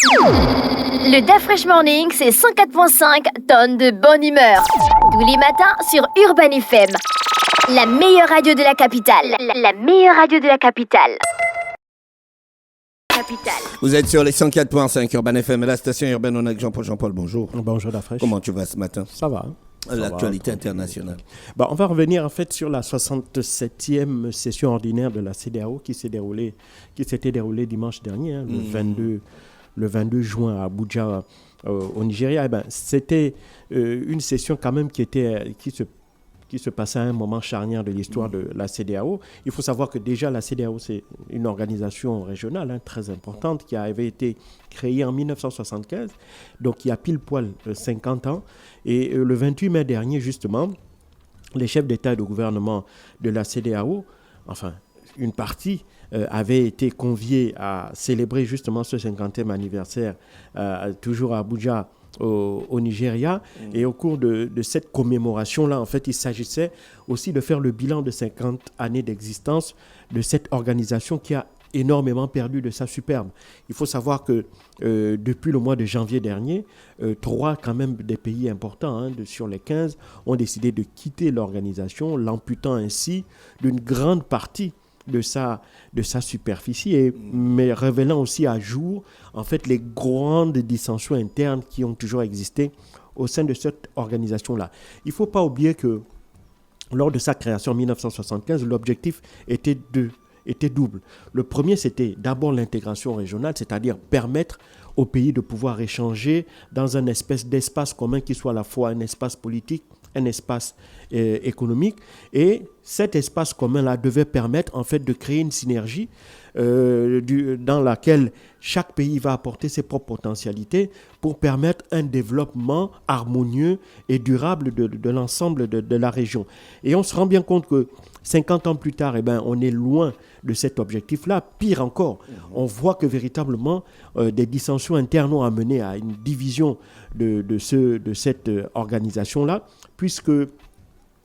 Le DAF Fresh Morning, c'est 104.5 tonnes de bonne humeur. Tous les matins sur Urban FM. La meilleure radio de la capitale. La meilleure radio de la capitale. Vous êtes sur les 104.5 Urban FM, la station urbaine. On a Jean-Paul. Jean-Paul, bonjour. Bonjour, DAF Fresh. Comment tu vas ce matin? Ça va. L'actualité internationale. On va revenir en fait sur la 67e session ordinaire de la CEDEAO qui s'était déroulée dimanche dernier, le 22 juin à Abuja, au Nigeria. C'était une session quand même qui se passait à un moment charnière de l'histoire de la CEDEAO. Il faut savoir que déjà la CEDEAO, c'est une organisation régionale très importante qui avait été créée en 1975, donc il y a pile poil 50 ans. Et le 28 mai dernier, justement, les chefs d'État et de gouvernement de la CEDEAO, enfin une partie, avaient été conviés à célébrer justement ce 50e anniversaire, toujours à Abuja, au Nigeria. Et au cours de cette commémoration-là, en fait, il s'agissait aussi de faire le bilan de 50 années d'existence de cette organisation qui a énormément perdu de sa superbe. Il faut savoir que depuis le mois de janvier dernier, 3 quand même des pays importants sur les 15 ont décidé de quitter l'organisation, l'amputant ainsi d'une grande partie de sa superficie, mais révélant aussi à jour en fait les grandes dissensions internes qui ont toujours existé au sein de cette organisation-là. Il ne faut pas oublier que lors de sa création en 1975, l'objectif était double. Le premier, c'était d'abord l'intégration régionale, c'est-à-dire permettre aux pays de pouvoir échanger dans un espèce d'espace commun qui soit à la fois un espace politique, un espace économique. Et cet espace commun-là devait permettre en fait de créer une synergie dans laquelle chaque pays va apporter ses propres potentialités pour permettre un développement harmonieux et durable de l'ensemble de la région. Et on se rend bien compte que 50 ans plus tard, on est loin de cet objectif-là. Pire encore, on voit que véritablement des dissensions internes ont amené à une division de cette organisation-là, puisque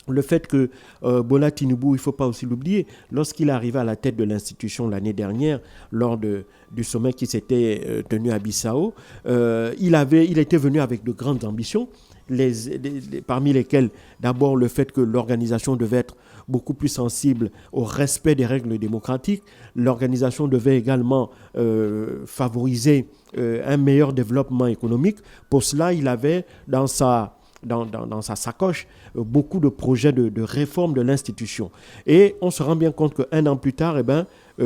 le fait que Bola Tinubu, il ne faut pas aussi l'oublier, lorsqu'il est arrivé à la tête de l'institution l'année dernière, lors du sommet qui s'était tenu à Bissau, il était venu avec de grandes ambitions, parmi lesquelles d'abord le fait que l'organisation devait être beaucoup plus sensible au respect des règles démocratiques. L'organisation devait également favoriser un meilleur développement économique. Pour cela, il avait dans sa sacoche beaucoup de projets de réforme de l'institution. Et on se rend bien compte qu'un an plus tard,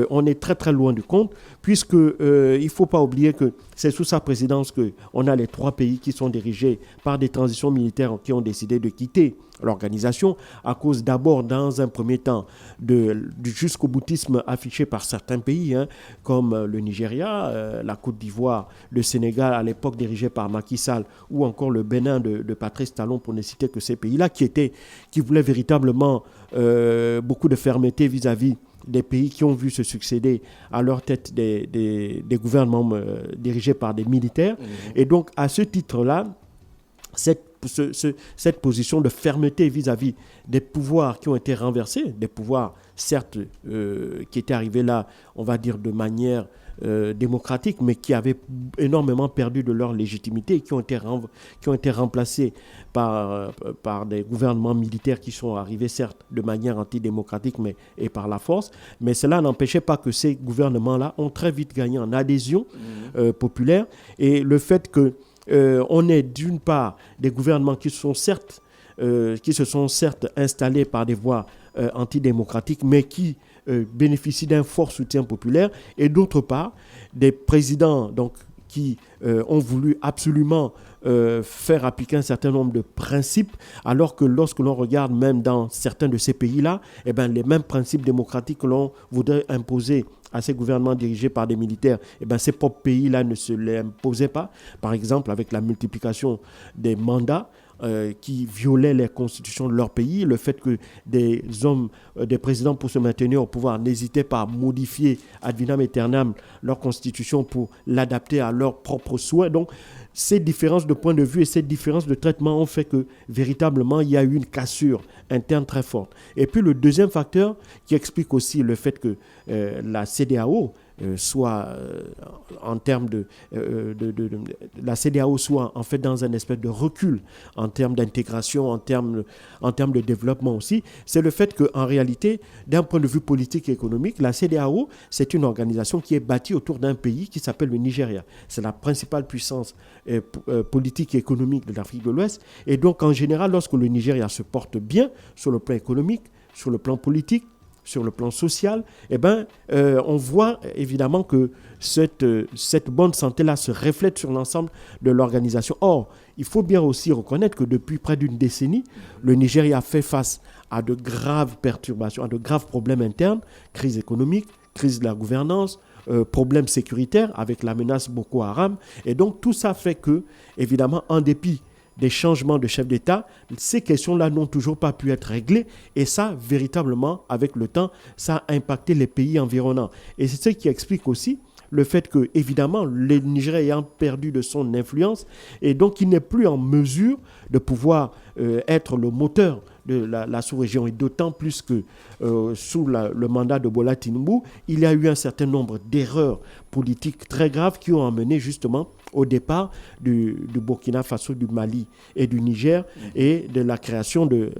on est très très loin du compte, puisque il ne faut pas oublier que c'est sous sa présidence qu'on a les 3 pays qui sont dirigés par des transitions militaires qui ont décidé de quitter l'organisation à cause d'abord, dans un premier temps, du jusqu'au boutisme affiché par certains pays, comme le Nigeria, la Côte d'Ivoire, le Sénégal à l'époque dirigé par Macky Sall, ou encore le Bénin de Patrice Talon, pour ne citer que ces pays-là, qui voulaient véritablement beaucoup de fermeté vis-à-vis des pays qui ont vu se succéder à leur tête des gouvernements dirigés par des militaires. Et donc, à ce titre-là, cette position de fermeté vis-à-vis des pouvoirs qui ont été renversés, des pouvoirs certes qui étaient arrivés là, on va dire de manière démocratique, mais qui avaient énormément perdu de leur légitimité et qui ont été remplacés par des gouvernements militaires qui sont arrivés certes de manière antidémocratique et par la force, mais cela n'empêchait pas que ces gouvernements-là ont très vite gagné en adhésion populaire. Et le fait que on ait d'une part des gouvernements qui se sont certes installés par des voies antidémocratiques, mais qui bénéficient d'un fort soutien populaire, et d'autre part des présidents qui ont voulu absolument faire appliquer un certain nombre de principes, alors que lorsque l'on regarde même dans certains de ces pays-là, les mêmes principes démocratiques que l'on voudrait imposer à ces gouvernements dirigés par des militaires, ces propres pays-là ne se les imposaient pas. Par exemple, avec la multiplication des mandats qui violaient les constitutions de leur pays, le fait que des présidents pour se maintenir au pouvoir n'hésitaient pas à modifier ad vitam aeternam leur constitution pour l'adapter à leurs propres souhaits. Donc, ces différences de point de vue et ces différences de traitement ont fait que véritablement il y a eu une cassure interne très forte. Et puis le deuxième facteur qui explique aussi le fait que la CEDEAO soit en termes la CEDEAO soit en fait dans un espèce de recul en termes d'intégration, en termes de développement aussi, c'est le fait qu'en réalité, d'un point de vue politique et économique, la CEDEAO, c'est une organisation qui est bâtie autour d'un pays qui s'appelle le Nigeria. C'est la principale puissance politique et économique de l'Afrique de l'Ouest. Et donc, en général, lorsque le Nigeria se porte bien sur le plan économique, sur le plan politique, sur le plan social, on voit évidemment que cette bonne santé-là se reflète sur l'ensemble de l'organisation. Or, il faut bien aussi reconnaître que depuis près d'une décennie, le Nigeria fait face à de graves perturbations, à de graves problèmes internes, crise économique, crise de la gouvernance, problèmes sécuritaires avec la menace Boko Haram. Et donc, tout ça fait que, évidemment, en dépit des changements de chef d'État, ces questions-là n'ont toujours pas pu être réglées. Et ça, véritablement, avec le temps, ça a impacté les pays environnants. Et c'est ce qui explique aussi le fait que, évidemment, le Nigeria ayant perdu de son influence, et donc il n'est plus en mesure de pouvoir être le moteur de la sous-région. Et d'autant plus que sous le mandat de Bola Tinubu, il y a eu un certain nombre d'erreurs politiques très graves qui ont amené justement au départ du Burkina Faso, du Mali et du Niger et de la création de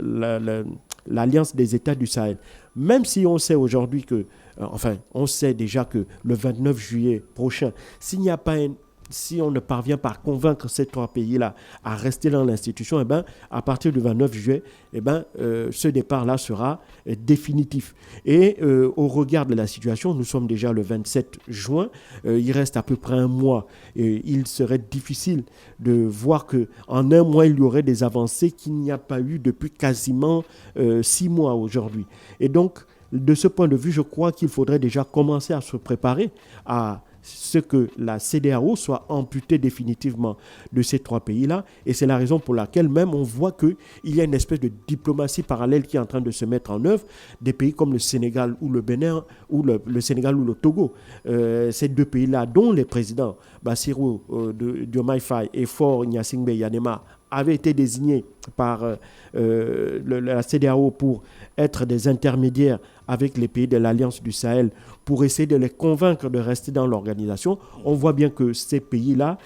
l'Alliance des États du Sahel. Même si on sait aujourd'hui que, on sait déjà que le 29 juillet prochain, si on ne parvient pas à convaincre ces trois pays-là à rester dans l'institution, à partir du 29 juillet, ce départ-là sera définitif. Et au regard de la situation, nous sommes déjà le 27 juin, il reste à peu près un mois. Et il serait difficile de voir qu'en un mois, il y aurait des avancées qu'il n'y a pas eu depuis quasiment 6 mois aujourd'hui. Et donc, de ce point de vue, je crois qu'il faudrait déjà commencer à se préparer à ce que la CEDEAO soit amputée définitivement de ces trois pays-là. Et c'est la raison pour laquelle même on voit qu'il y a une espèce de diplomatie parallèle qui est en train de se mettre en œuvre. Des pays comme le Sénégal ou le Bénin, ou le Sénégal ou le Togo, ces deux pays-là, dont les présidents Bassirou Diomaye Faye et Faure Gnassingbé Yanema avaient été désignés par la CEDEAO pour être des intermédiaires avec les pays de l'Alliance du Sahel pour essayer de les convaincre de rester dans l'organisation. On voit bien que ces pays-là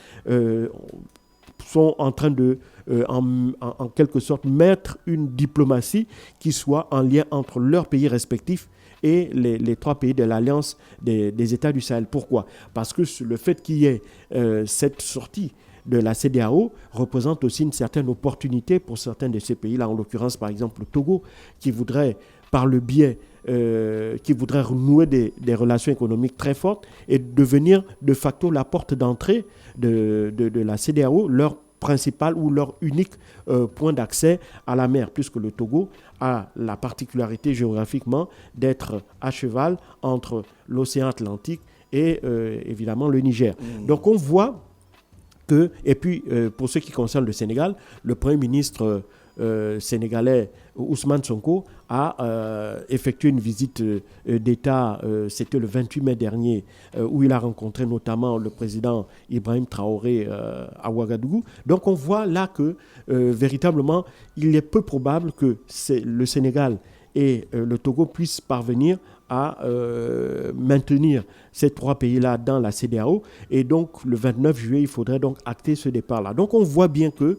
sont en train de, en quelque sorte, mettre une diplomatie qui soit en lien entre leurs pays respectifs et les trois pays de l'Alliance des États du Sahel. Pourquoi ? Parce que le fait qu'il y ait cette sortie de la CEDEAO représente aussi une certaine opportunité pour certains de ces pays-là, en l'occurrence par exemple le Togo, qui voudrait par le biais, qui voudrait renouer des relations économiques très fortes et devenir de facto la porte d'entrée de la CEDEAO, leur principal ou leur unique point d'accès à la mer, puisque le Togo a la particularité géographiquement d'être à cheval entre l'océan Atlantique et évidemment le Niger. Donc on voit que, et puis pour ce qui concerne le Sénégal, le Premier ministre sénégalais Ousmane Sonko a effectué une visite d'État, c'était le 28 mai dernier, où il a rencontré notamment le président Ibrahim Traoré à Ouagadougou. Donc on voit là que véritablement, il est peu probable que le Sénégal et le Togo puissent parvenir à maintenir ces trois pays-là dans la CEDEAO. Et donc, le 29 juillet, il faudrait donc acter ce départ-là. Donc, on voit bien que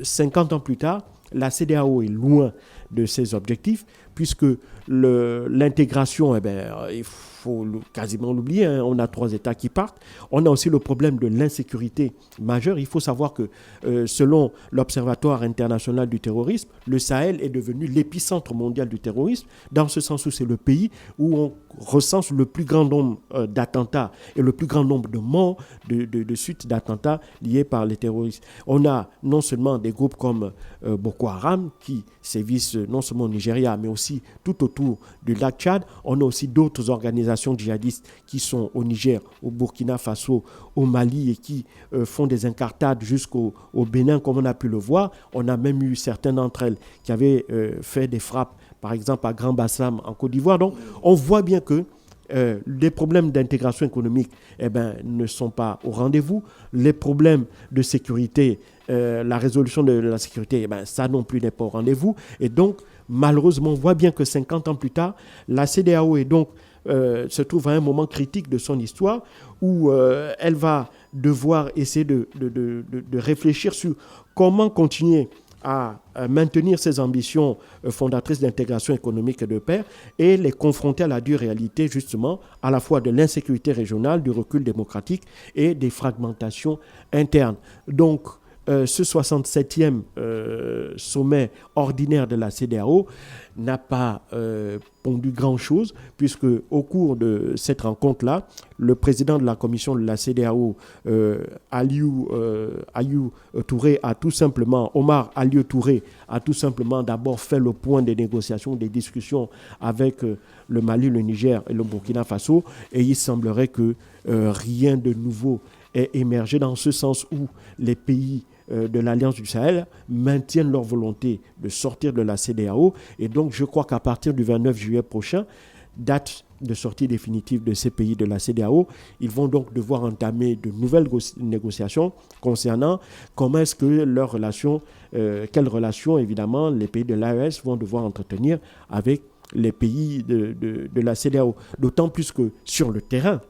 50 ans plus tard, la CEDEAO est loin de ses objectifs, puisque l'intégration, il faut quasiment l'oublier, hein. On a 3 États qui partent. On a aussi le problème de l'insécurité majeure. Il faut savoir que selon l'Observatoire international du terrorisme, le Sahel est devenu l'épicentre mondial du terrorisme, dans ce sens où c'est le pays où on recense le plus grand nombre d'attentats et le plus grand nombre de morts de suites d'attentats liés par les terroristes. On a non seulement des groupes comme Boko Haram qui sévissent non seulement au Nigeria, mais aussi tout autour du lac Tchad. On a aussi d'autres organisations djihadistes qui sont au Niger, au Burkina Faso, au Mali et qui font des incartades jusqu'au Bénin, comme on a pu le voir. On a même eu certaines d'entre elles qui avaient fait des frappes, par exemple à Grand Bassam en Côte d'Ivoire. Donc on voit bien que les problèmes d'intégration économique ne sont pas au rendez-vous. Les problèmes de sécurité, la résolution de la sécurité, ça non plus n'est pas au rendez-vous. Et donc, malheureusement, on voit bien que 50 ans plus tard, la CEDEAO se trouve à un moment critique de son histoire où elle va devoir essayer de réfléchir sur comment continuer à maintenir ses ambitions fondatrices d'intégration économique et de paix et les confronter à la dure réalité justement à la fois de l'insécurité régionale, du recul démocratique et des fragmentations internes. Donc, ce 67e sommet ordinaire de la CEDEAO n'a pas pondu grand-chose, puisque au cours de cette rencontre-là, le président de la commission de la CEDEAO, Omar Aliou Touré, a tout simplement d'abord fait le point des négociations, des discussions avec le Mali, le Niger et le Burkina Faso, et il semblerait que rien de nouveau ait émergé dans ce sens où les pays de l'Alliance du Sahel maintiennent leur volonté de sortir de la CEDEAO. Et donc, je crois qu'à partir du 29 juillet prochain, date de sortie définitive de ces pays de la CEDEAO, ils vont donc devoir entamer de nouvelles négociations concernant comment est-ce que leurs relations, quelles relations, évidemment, les pays de l'AES vont devoir entretenir avec les pays de la CEDEAO. D'autant plus que sur le terrain,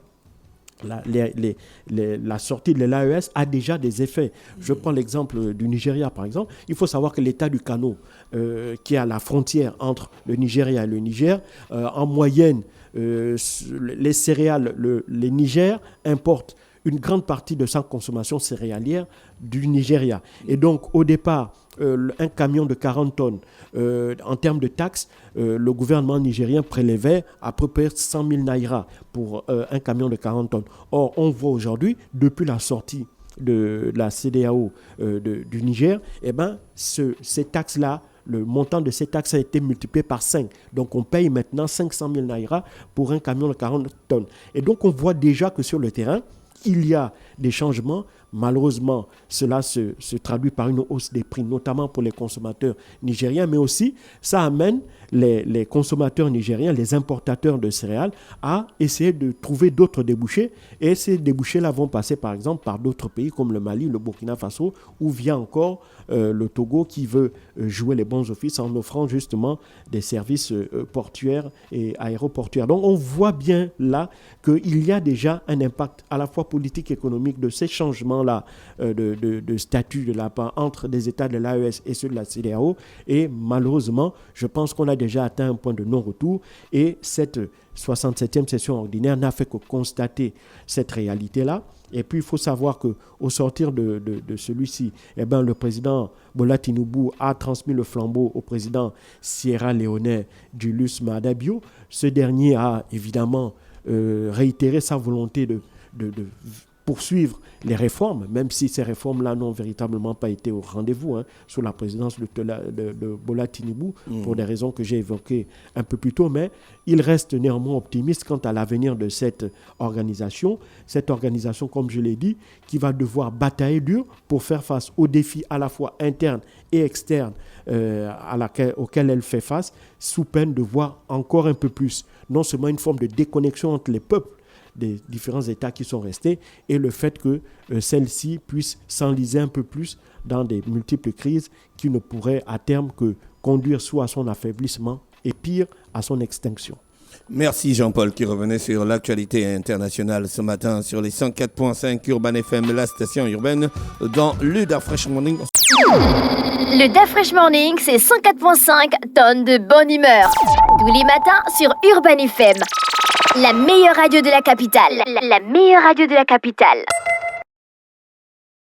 la sortie de l'AES a déjà des effets. Je prends l'exemple du Nigeria, par exemple. Il faut savoir que l'État du Kano, qui est à la frontière entre le Nigeria et le Niger, en moyenne, les céréales, les Niger importent une grande partie de sa consommation céréalière du Nigeria. Et donc, au départ, un camion de 40 tonnes, en termes de taxes, le gouvernement nigérien prélevait à peu près 100 000 naira pour un camion de 40 tonnes. Or, on voit aujourd'hui, depuis la sortie de la CEDEAO du Niger, ces taxes-là, le montant de ces taxes a été multiplié par 5. Donc, on paye maintenant 500 000 naira pour un camion de 40 tonnes. Et donc, on voit déjà que sur le terrain, il y a des changements. Malheureusement, cela se traduit par une hausse des prix, notamment pour les consommateurs nigériens, mais aussi ça amène les consommateurs nigériens, les importateurs de céréales, à essayer de trouver d'autres débouchés. Et ces débouchés-là vont passer par exemple par d'autres pays comme le Mali, le Burkina Faso, ou via encore le Togo qui veut jouer les bons offices en offrant justement des services portuaires et aéroportuaires. Donc on voit bien là qu'il y a déjà un impact à la fois politique et économique de ces changements-là de statut de la part entre des États de l'AES et ceux de la CEDEAO. Et malheureusement, je pense qu'on a déjà atteint un point de non-retour et cette 67e session ordinaire n'a fait que constater cette réalité-là. Et puis, il faut savoir qu'au sortir de celui-ci, le président Bola Tinubu a transmis le flambeau au président sierra-léonais Julius Maada Bio. Ce dernier a évidemment réitéré sa volonté de poursuivre les réformes, même si ces réformes-là n'ont véritablement pas été au rendez-vous sous la présidence de Bola Tinubu, pour des raisons que j'ai évoquées un peu plus tôt, mais il reste néanmoins optimiste quant à l'avenir de cette organisation, comme je l'ai dit, qui va devoir batailler dur pour faire face aux défis à la fois internes et externes auxquels elle fait face, sous peine de voir encore un peu plus, non seulement une forme de déconnexion entre les peuples des différents États qui sont restés et le fait que celles-ci puissent s'enliser un peu plus dans des multiples crises qui ne pourraient à terme que conduire soit à son affaiblissement et pire à son extinction. Merci Jean-Paul qui revenait sur l'actualité internationale ce matin sur les 104.5 Urban FM, la station urbaine dans le Da Fresh Morning. Le Da Fresh Morning, c'est 104.5 tonnes de bonne humeur. Tous les matins sur Urban FM. La meilleure radio de la capitale. La meilleure radio de la capitale.